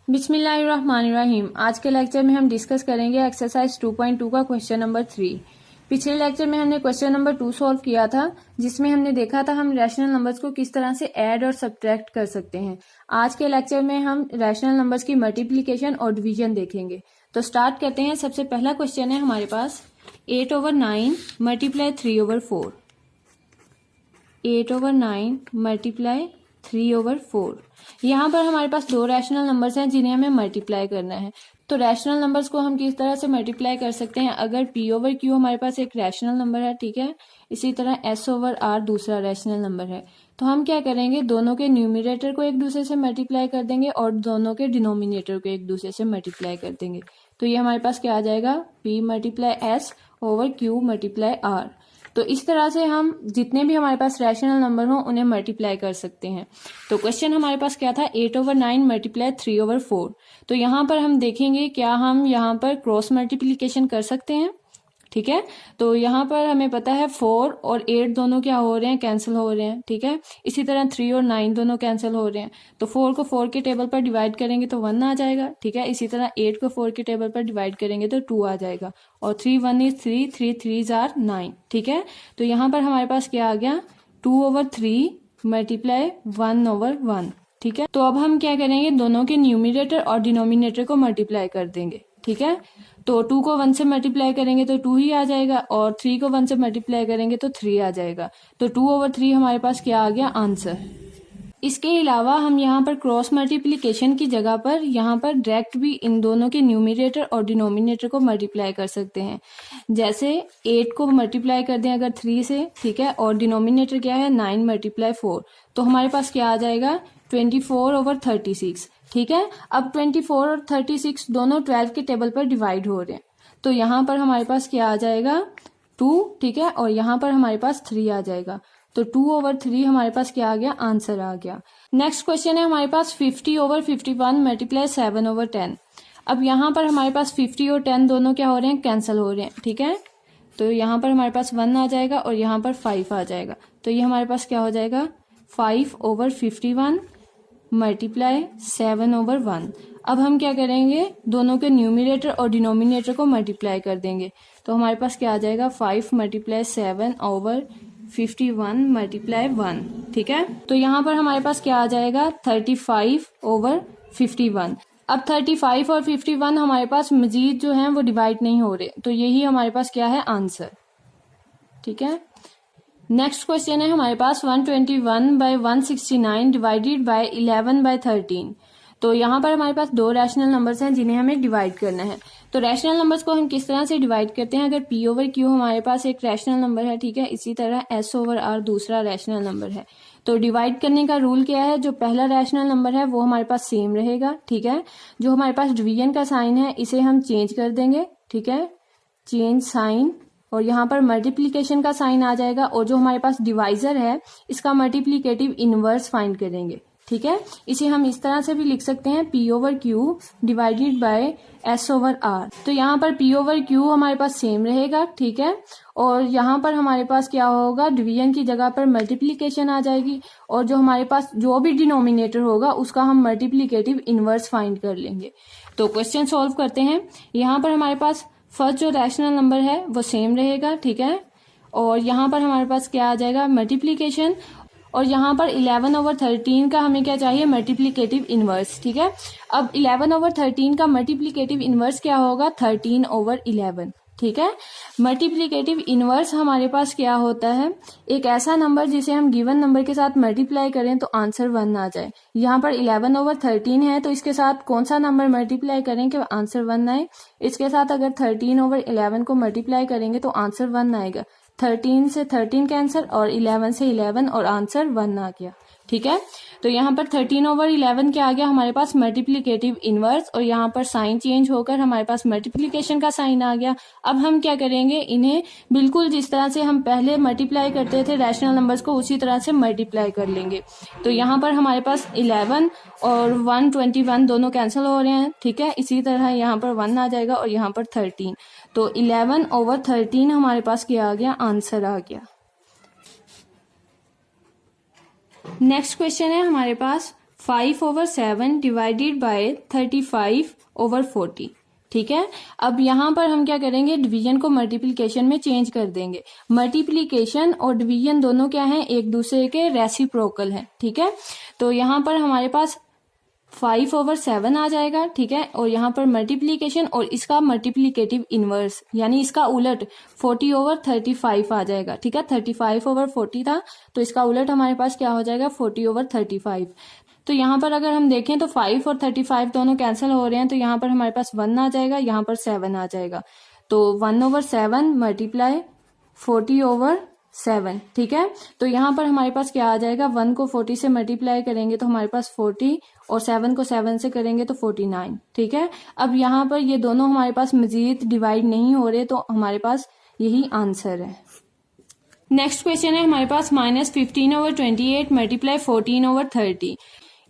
बिस्मिल्लाहिर्रहमानिर्रहीम। आज के लेक्चर में हम डिस्कस करेंगे एक्सरसाइज 2.2 का क्वेश्चन नंबर 3। पिछले लेक्चर में हमने क्वेश्चन नंबर 2 सॉल्व किया था, जिसमें हमने देखा था हम रैशनल नंबर्स को किस तरह से ऐड और सब्ट्रैक्ट कर सकते हैं। आज के लेक्चर में हम रैशनल नंबर्स की मल्टीप्लिकेशन और डिवीजन देखेंगे। तो स्टार्ट करते हैं। सबसे पहला क्वेश्चन है हमारे पास 8/9 मल्टीप्लाई 3/4। 8/9 मल्टीप्लाई 3/4। यहाँ पर हमारे पास दो रैशनल नंबर्स हैं जिन्हें हमें मल्टीप्लाई करना है। तो रैशनल नंबर्स को हम किस तरह से मल्टीप्लाई कर सकते हैं? अगर p/q हमारे पास एक रैशनल नंबर है, ठीक है, इसी तरह s/r दूसरा रैशनल नंबर है, तो हम क्या करेंगे, दोनों के न्यूमरेटर को एक दूसरे से मल्टीप्लाई कर देंगे और दोनों के डिनोमिनेटर को एक दूसरे से मल्टीप्लाई कर देंगे। तो ये हमारे पास क्या आ जाएगा, p × s/q × r। तो इस तरह से हम जितने भी हमारे पास रैशनल नंबर हों उन्हें मल्टीप्लाई कर सकते हैं। तो क्वेश्चन हमारे पास क्या था, 8/9 मल्टीप्लाई 3/4। तो यहाँ पर हम देखेंगे क्या हम यहाँ पर क्रॉस मल्टीप्लिकेशन कर सकते हैं, ठीक है। तो यहाँ पर हमें पता है 4 और 8 दोनों क्या हो रहे हैं, कैंसिल हो रहे हैं, ठीक है। इसी तरह 3 और 9 दोनों कैंसिल हो रहे हैं। तो 4 को 4 के टेबल पर डिवाइड करेंगे तो 1 आ जाएगा, ठीक है। इसी तरह 8 को 4 के टेबल पर डिवाइड करेंगे तो 2 आ जाएगा। और 3 1 इज 3, 3 3s are 9, ठीक है। तो यहाँ पर हमारे पास क्या आ गया, 2/3 मल्टीप्लाई 1/1, ठीक है। तो अब हम क्या करेंगे, दोनों के न्यूमरेटर और डिनोमिनेटर को मल्टीप्लाई कर देंगे, ठीक है। तो 2 को 1 से मल्टीप्लाई करेंगे तो 2 ही आ जाएगा और 3 को 1 से मल्टीप्लाई करेंगे तो 3 आ जाएगा। तो 2/3 हमारे पास क्या आ गया, आंसर। इसके अलावा हम यहाँ पर क्रॉस मल्टीप्लिकेशन की जगह पर यहाँ पर डायरेक्ट भी इन दोनों के न्यूमरेटर और डिनोमिनेटर को मल्टीप्लाई कर सकते हैं। जैसे 8 को मल्टीप्लाई कर दें अगर 3 से, ठीक है, और डिनोमिनेटर क्या है 9 × 4, तो हमारे पास क्या आ जाएगा, 24/36, ठीक है। अब 24 और 36 दोनों 12 के टेबल पर डिवाइड हो रहे हैं, तो यहाँ पर हमारे पास क्या आ जाएगा, 2, ठीक है, और यहाँ पर हमारे पास 3 आ जाएगा। तो 2/3 हमारे पास क्या आ गया, आंसर आ गया। नेक्स्ट क्वेश्चन है हमारे पास 50/51 मल्टीप्लाई 7/10। अब यहाँ पर हमारे पास 50 और 10 दोनों क्या हो रहे हैं, कैंसिल हो रहे हैं, ठीक है। तो यहाँ पर हमारे पास 1 आ जाएगा और यहाँ पर 5 आ जाएगा। तो ये हमारे पास क्या हो जाएगा, 5/51 मल्टीप्लाई 7/1। अब हम क्या करेंगे, दोनों के न्यूमरेटर और डिनोमिनेटर को मल्टीप्लाई कर देंगे। तो हमारे पास क्या आ जाएगा, 5 × 7/51 मल्टीप्लाई 1, ठीक है। तो यहाँ पर हमारे पास क्या आ जाएगा, 35/51। अब 35 और 51 हमारे पास मजीद जो है वो डिवाइड नहीं हो रहे, तो यही हमारे पास क्या है, आंसर, ठीक है। नेक्स्ट क्वेश्चन है हमारे पास 121/169 डिवाइडेड बाय 11/13। तो यहाँ पर हमारे पास दो रैशनल नंबर्स हैं जिन्हें हमें डिवाइड करना है। तो रैशनल नंबर्स को हम किस तरह से डिवाइड करते हैं, अगर p/q हमारे पास एक रैशनल नंबर है, ठीक है, इसी तरह s/r दूसरा रैशनल नंबर है, तो डिवाइड करने का रूल क्या है, जो पहला रैशनल नंबर है वो हमारे पास सेम रहेगा, ठीक है। जो हमारे पास डिवीजन का साइन है इसे हम चेंज कर देंगे, ठीक है, चेंज साइन, और यहाँ पर मल्टीप्लिकेशन का साइन आ जाएगा, और जो हमारे पास डिवाइजर है इसका मल्टीप्लिकेटिव इनवर्स फाइंड करेंगे, ठीक है। इसे हम इस तरह से भी लिख सकते हैं, p/q डिवाइडेड बाय s/r। तो यहाँ पर p/q हमारे पास सेम रहेगा, ठीक है, और यहाँ पर हमारे पास क्या होगा, डिवीजन की जगह पर मल्टीप्लिकेशन आ जाएगी, और जो हमारे पास जो भी डिनोमिनेटर होगा उसका हम मल्टीप्लिकेटिव इनवर्स फाइंड कर लेंगे। तो क्वेश्चन सॉल्व करते हैं। यहाँ पर हमारे पास फर्स्ट जो रैशनल नंबर है वो सेम रहेगा, ठीक है, और यहाँ पर हमारे पास क्या आ जाएगा, मल्टीप्लिकेशन, और यहाँ पर 11/13 का हमें क्या चाहिए, मल्टीप्लिकेटिव इनवर्स, ठीक है। अब 11/13 का मल्टीप्लिकेटिव इनवर्स क्या होगा, 13/11, ठीक है। मल्टीप्लिकेटिव इनवर्स हमारे पास क्या होता है, एक ऐसा नंबर जिसे हम गिवन नंबर के साथ मल्टीप्लाई करें तो आंसर 1 आ जाए। यहाँ पर 11/13 है, तो इसके साथ कौन सा नंबर मल्टीप्लाई करें कि आंसर 1 आए, इसके साथ अगर 13/11 को मल्टीप्लाई करेंगे तो आंसर 1 आएगा। 13 से 13 कैंसिल और 11 से 11 और आंसर 1 आ गया, ठीक है। तो यहाँ पर 13/11 क्या आ गया, हमारे पास मल्टीप्लिकेटिव इनवर्स, और यहाँ पर साइन चेंज होकर हमारे पास मल्टीप्लिकेशन का साइन आ गया। अब हम क्या करेंगे, इन्हें बिल्कुल जिस तरह से हम पहले मल्टीप्लाई करते थे रैशनल नंबर्स को उसी तरह से मल्टीप्लाई कर लेंगे। तो यहाँ पर हमारे पास 11 और 121 दोनों कैंसिल हो रहे हैं, ठीक है। इसी तरह यहाँ पर 1 आ जाएगा और यहाँ पर 13, तो 11/13 हमारे पास क्या आ गया, आंसर आ गया। नेक्स्ट क्वेश्चन है हमारे पास 5/7 डिवाइडेड बाय 35/40। ठीक है, अब यहाँ पर हम क्या करेंगे, डिवीजन को मल्टीप्लिकेशन में चेंज कर देंगे। मल्टीप्लिकेशन और डिवीजन दोनों क्या हैं, एक दूसरे के रेसिप्रोकल हैं। ठीक है, तो यहाँ पर हमारे पास 5/7 आ जाएगा। ठीक है, और यहाँ पर मल्टीप्लिकेशन और इसका मल्टीप्लिकेटिव इनवर्स यानी इसका उलट 40/35 आ जाएगा। ठीक है, 35/40 था तो इसका उलट हमारे पास क्या हो जाएगा, 40/35। तो यहाँ पर अगर हम देखें तो 5 और 35 दोनों कैंसिल हो रहे हैं, तो यहाँ पर हमारे पास 1 आ जाएगा, यहाँ पर 7 आ जाएगा। तो 1/7 मल्टीप्लाई 40/7। ठीक है, तो यहाँ पर हमारे पास क्या आ जाएगा, 1 को 40 से मल्टीप्लाई करेंगे तो हमारे पास 40 और 7 को 7 से करेंगे तो 49। ठीक है, अब यहाँ पर ये दोनों हमारे पास मजीद डिवाइड नहीं हो रहे, तो हमारे पास यही आंसर है। नेक्स्ट क्वेश्चन है हमारे पास -15/28 मल्टीप्लाई 14/30।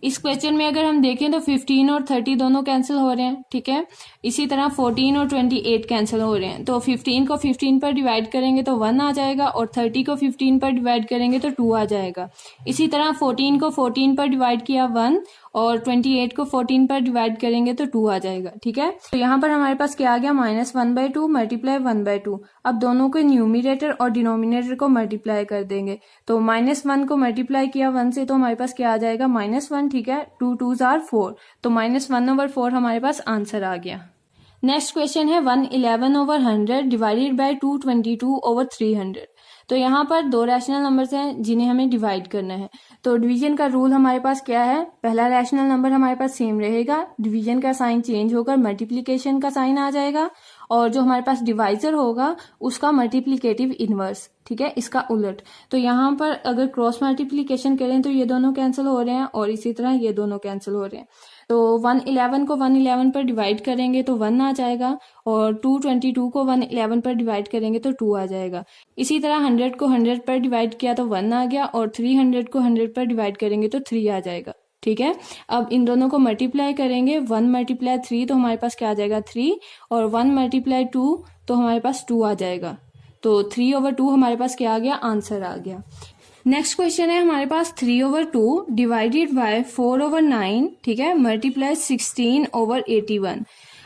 इस क्वेश्चन में अगर हम देखें तो 15 और 30 दोनों कैंसिल हो रहे हैं। ठीक है, इसी तरह 14 और 28 कैंसिल हो रहे हैं, तो 15 को 15 पर डिवाइड करेंगे तो 1 आ जाएगा और 30 को 15 पर डिवाइड करेंगे तो 2 आ जाएगा। इसी तरह 14 को 14 पर डिवाइड किया 1 और 28 को 14 पर डिवाइड करेंगे तो 2 आ जाएगा। ठीक है, तो यहाँ पर हमारे पास क्या आ गया, -1/2 मल्टीप्लाई 1/2। अब दोनों के न्यूमिनेटर और डिनोमिनेटर को मल्टीप्लाई कर देंगे, तो -1 को मल्टीप्लाई किया 1 से तो हमारे पास क्या आ जाएगा, -1। ठीक है, 2 2s are 4, तो -1/4 हमारे पास आंसर आ गया। नेक्स्ट क्वेश्चन है 111/100 डिवाइडेड बाय 222/300। तो यहाँ पर दो रैशनल नंबर्स हैं जिन्हें हमें डिवाइड करना है। तो डिवीजन का रूल हमारे पास क्या है, पहला रैशनल नंबर हमारे पास सेम रहेगा, डिवीजन का साइन चेंज होकर मल्टीप्लिकेशन का साइन आ जाएगा, और जो हमारे पास डिवाइजर होगा उसका मल्टीप्लिकेटिव इनवर्स। ठीक है, इसका उलट। तो यहाँ पर अगर क्रॉस मल्टीप्लिकेशन करें तो ये दोनों कैंसिल हो रहे हैं और इसी तरह ये दोनों कैंसिल हो रहे हैं। तो 111 को 111 पर डिवाइड करेंगे तो 1 आ जाएगा, और 222 को 111 पर डिवाइड करेंगे तो 2 आ जाएगा। इसी तरह 100 को 100 पर डिवाइड किया तो 1 आ गया, और 300 को 100 पर डिवाइड करेंगे तो 3 आ जाएगा। ठीक है, अब इन दोनों को मल्टीप्लाई करेंगे, 1 × 3 तो हमारे पास क्या आ जाएगा, 3, और 1 × 2 तो हमारे पास 2 आ जाएगा। तो 3/2 हमारे पास क्या आ गया, आंसर आ गया। नेक्स्ट क्वेश्चन है हमारे पास 3/2 डिवाइडेड बाय 4/9। ठीक है, मल्टीप्लाई 16/81।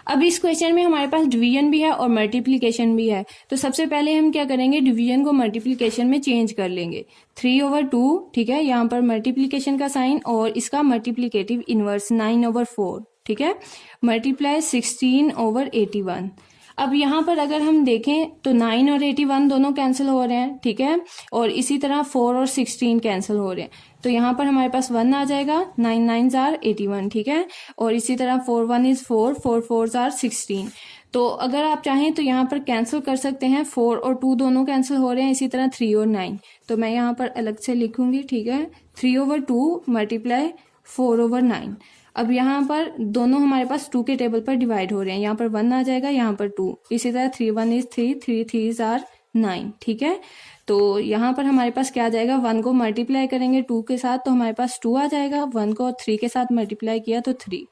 अब इस क्वेश्चन में हमारे पास डिवीजन भी है और मल्टीप्लिकेशन भी है, तो सबसे पहले हम क्या करेंगे, डिवीजन को मल्टीप्लिकेशन में चेंज कर लेंगे। 3/2, ठीक है, यहाँ पर मल्टीप्लिकेशन का साइन और इसका मल्टीप्लिकेटिव इनवर्स 9/4। ठीक है, मल्टीप्लाई 16/81। अब यहाँ पर अगर हम देखें तो 9 और 81 दोनों कैंसिल हो रहे हैं। ठीक है, और इसी तरह 4 और 16 कैंसिल हो रहे हैं, तो यहाँ पर हमारे पास 1 आ जाएगा, 9 9s are 81। ठीक है, और इसी तरह 4 1 is 4, 4 4s are 16। तो अगर आप चाहें तो यहाँ पर कैंसिल कर सकते हैं, 4 और 2 दोनों कैंसिल हो रहे हैं, इसी तरह 3 और 9। तो मैं यहाँ पर अलग से लिखूंगी। ठीक है, 3/2 मल्टीप्लाई 4/9। अब यहाँ पर दोनों हमारे पास 2 के टेबल पर डिवाइड हो रहे हैं, यहाँ पर 1 आ जाएगा, यहाँ पर 2। इसी तरह 3 1 is 3, 3 3s are 9। ठीक है, तो यहाँ पर हमारे पास क्या आ जाएगा, 1 को मल्टीप्लाई करेंगे 2 के साथ तो हमारे पास 2 आ जाएगा, 1 को 3 के साथ मल्टीप्लाई किया तो 3।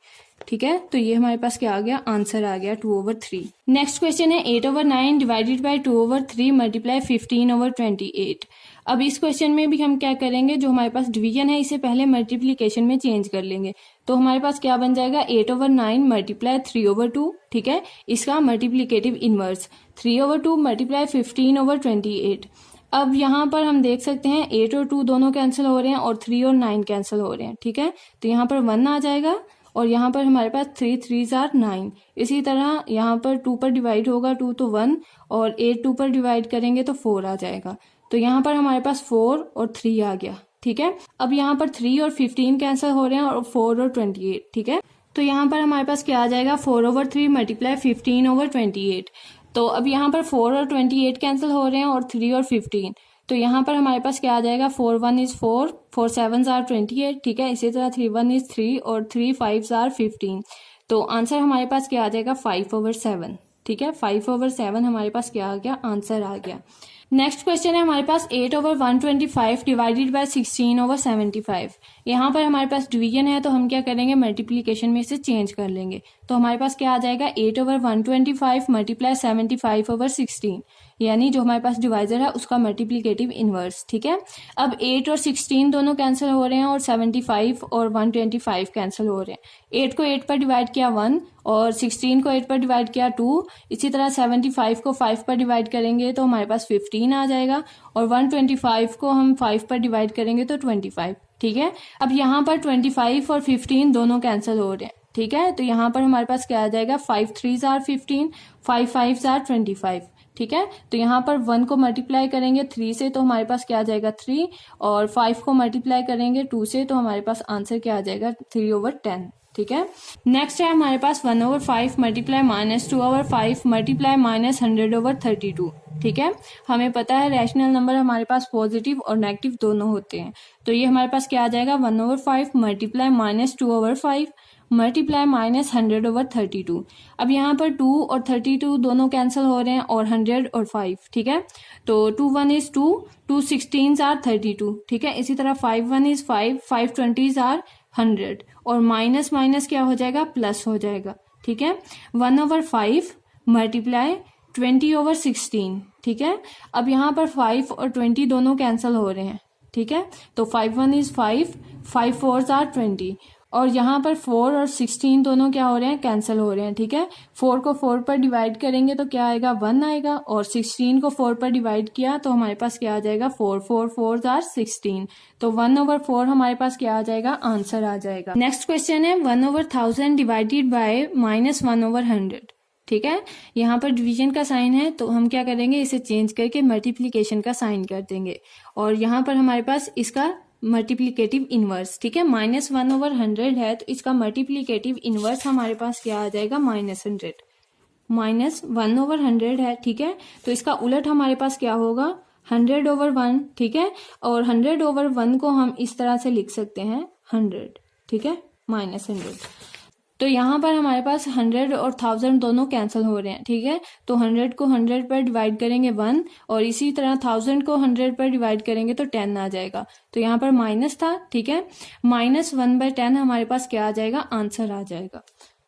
ठीक है, तो ये हमारे पास क्या आ गया, आंसर आ गया 2/3। नेक्स्ट क्वेश्चन है 8/9 डिवाइडेड बाय 2/3 मल्टीप्लाई 15/28। अब इस क्वेश्चन में भी हम क्या करेंगे, जो हमारे पास डिवीजन है इसे पहले मल्टीप्लिकेशन में चेंज कर लेंगे। तो हमारे पास क्या बन जाएगा, 8/9 मल्टीप्लाई 3/2। ठीक है, इसका मल्टीप्लिकेटिव इनवर्स 3/2 मल्टीप्लाई 15/28। अब यहाँ पर हम देख सकते हैं 8 और 2 दोनों कैंसिल हो रहे हैं और 3 और 9 कैंसिल हो रहे हैं। ठीक है, तो यहाँ पर 1 आ जाएगा, और यहाँ पर हमारे पास 3 3s are 9। इसी तरह यहाँ पर 2 पर डिवाइड होगा 2 तो 1, और 8 2 पर डिवाइड करेंगे तो 4 आ जाएगा। तो यहाँ पर हमारे पास 4 और 3 आ गया। ठीक है, अब यहाँ पर 3 और 15 कैंसिल हो रहे हैं और 4 और 28। ठीक है, तो यहाँ पर हमारे पास क्या आ जाएगा, 4/3 मल्टीप्लाई 15/28। तो अब यहाँ पर 4 और 28 कैंसिल हो रहे हैं और 3 और 15, तो यहाँ पर हमारे पास क्या आ जाएगा, 4 1 is 4, 4 7s are 28। ठीक है, इसी तरह 3 1 is 3 और 3 5s are 15। तो आंसर हमारे पास क्या आ जाएगा, 5/7। ठीक है, 5/7 हमारे पास क्या आ गया, आंसर आ गया। नेक्स्ट क्वेश्चन है हमारे पास 8/125 डिवाइडेड बाय 16/75। यहाँ पर हमारे पास डिवीजन है तो हम क्या करेंगे, मल्टीप्लीकेशन में इसे चेंज कर लेंगे। तो हमारे पास क्या आ जाएगा, 8/125 मल्टीप्लाई 75/16, यानी जो हमारे पास डिवाइजर है उसका मल्टीप्लीकेटिव इनवर्स। ठीक है, अब 8 और 16 दोनों कैंसिल हो रहे हैं और 75 और 125 कैंसिल हो रहे हैं। 8 को 8 पर डिवाइड किया 1 और 16 को 8 पर डिवाइड किया 2। इसी तरह 75 को 5 पर डिवाइड करेंगे तो हमारे पास 15 आ जाएगा और 125 को हम 5 पर डिवाइड करेंगे तो 25। ठीक है, अब यहाँ पर 25 और 15 दोनों कैंसिल हो रहे हैं। ठीक है, तो यहाँ पर हमारे पास क्या आ जाएगा, 5 3s are 15, 5 5s are 25। ठीक है, तो यहाँ पर 1 को मल्टीप्लाई करेंगे 3 से तो हमारे पास क्या आ जाएगा 3, और 5 को मल्टीप्लाई करेंगे 2 से तो हमारे पास आंसर क्या आ जाएगा 3/10। ठीक है, नेक्स्ट है हमारे पास 1/5 मल्टीप्लाई -2/5 मल्टीप्लाई -100/32। ठीक है, हमें पता है रैशनल नंबर हमारे पास पॉजिटिव और नेगेटिव दोनों होते हैं, तो ये हमारे पास क्या आ जाएगा 1/5 मल्टीप्लाई -2/5 मल्टीप्लाई -100/32। अब यहाँ पर 2 और 32 दोनों कैंसिल हो रहे हैं और 100 और 5। ठीक है, तो 2 1 is 2, 2 16s are 32। ठीक है, इसी तरह 5 1 is 5, 5 20s are 100 और माइनस माइनस क्या हो जाएगा, प्लस हो जाएगा। ठीक है, 1/5 मल्टीप्लाई 20/16। ठीक है, अब यहाँ पर 5 और 20 दोनों कैंसिल हो रहे हैं। ठीक है, तो 5 1 is 5, 5 4s are 20 और यहाँ पर 4 और 16 दोनों क्या हो रहे हैं, कैंसिल हो रहे हैं। ठीक है, 4 को 4 पर डिवाइड करेंगे तो क्या आएगा, 1 आएगा और 16 को 4 पर डिवाइड किया तो हमारे पास क्या आ जाएगा, 4 4 4s are 16। तो 1/4 हमारे पास क्या आ जाएगा, आंसर आ जाएगा। नेक्स्ट क्वेश्चन है 1/1000 डिवाइडेड बाय -1/100। ठीक है, यहाँ पर डिवीजन का साइन है तो हम क्या करेंगे, इसे चेंज करके मल्टीप्लीकेशन का साइन कर देंगे और यहाँ पर हमारे पास इसका मल्टीप्लीकेटिव इनवर्स। ठीक है, -1/100 है तो इसका मल्टीप्लीकेटिव इनवर्स हमारे पास क्या आ जाएगा, -100। -1/100 है। ठीक है, तो इसका उलट हमारे पास क्या होगा, 100/1। ठीक है, और 100/1 को हम इस तरह से लिख सकते हैं 100। ठीक है, -100। तो यहाँ पर हमारे पास 100 और 1000 दोनों कैंसिल हो रहे हैं। ठीक है, तो 100 को 100 पर डिवाइड करेंगे 1 और इसी तरह 1000 को 100 पर डिवाइड करेंगे तो 10 आ जाएगा। तो यहाँ पर माइनस था। ठीक है, -1/10 हमारे पास क्या आ जाएगा, आंसर आ जाएगा।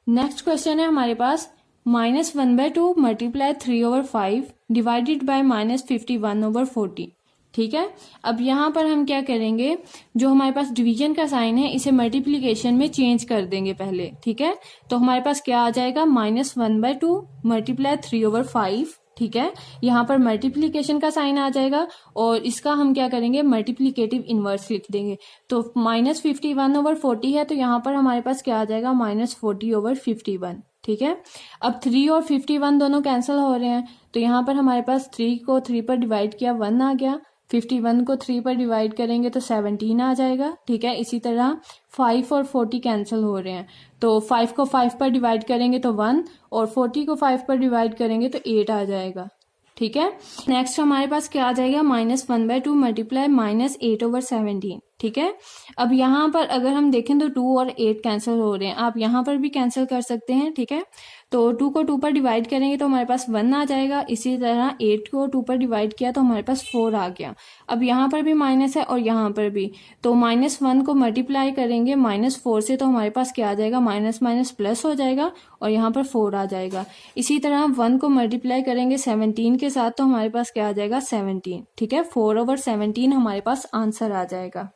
नेक्स्ट क्वेश्चन है हमारे पास -1/2 मल्टीप्लाई 3/5 डिवाइडेड बाय -51/40। ठीक है, अब यहाँ पर हम क्या करेंगे, जो हमारे पास डिवीजन का साइन है इसे मल्टीप्लीकेशन में चेंज कर देंगे पहले। ठीक है, तो हमारे पास क्या आ जाएगा, -1/2 मल्टीप्लाई 3/5। ठीक है, यहाँ पर मल्टीप्लीकेशन का साइन आ जाएगा और इसका हम क्या करेंगे, मल्टीप्लीकेटिव इनवर्स लिख देंगे। तो -51/40 है तो यहाँ पर हमारे पास क्या आ जाएगा, -40/51। ठीक है, अब 3 और 51 दोनों कैंसिल हो रहे हैं तो यहाँ पर हमारे पास 3 को 3 पर डिवाइड किया 1 आ गया, 51 को 3 पर डिवाइड करेंगे तो 17 आ जाएगा। ठीक है, इसी तरह 5 और 40 कैंसिल हो रहे हैं तो 5 को 5 पर डिवाइड करेंगे तो 1 और 40 को 5 पर डिवाइड करेंगे तो 8 आ जाएगा। ठीक है, नेक्स्ट हमारे पास क्या आ जाएगा, -1/2 मल्टीप्लाई -8/17। ठीक है, अब यहाँ पर अगर हम देखें तो 2 और 8 कैंसिल हो रहे हैं, आप यहाँ पर भी कैंसिल कर सकते हैं। ठीक है, तो 2 को 2 पर डिवाइड करेंगे तो हमारे पास 1 आ जाएगा, इसी तरह 8 को 2 पर डिवाइड किया तो हमारे पास 4 आ गया। अब यहाँ पर भी माइनस है और यहाँ पर भी, तो -1 को मल्टीप्लाई करेंगे -4 से तो हमारे पास क्या आ जाएगा, माइनस माइनस प्लस हो जाएगा और यहाँ पर 4 आ जाएगा। इसी तरह 1 को मल्टीप्लाई करेंगे 17 के साथ तो हमारे पास क्या आ जाएगा, 17। ठीक है, 4/17 हमारे पास आंसर आ जाएगा।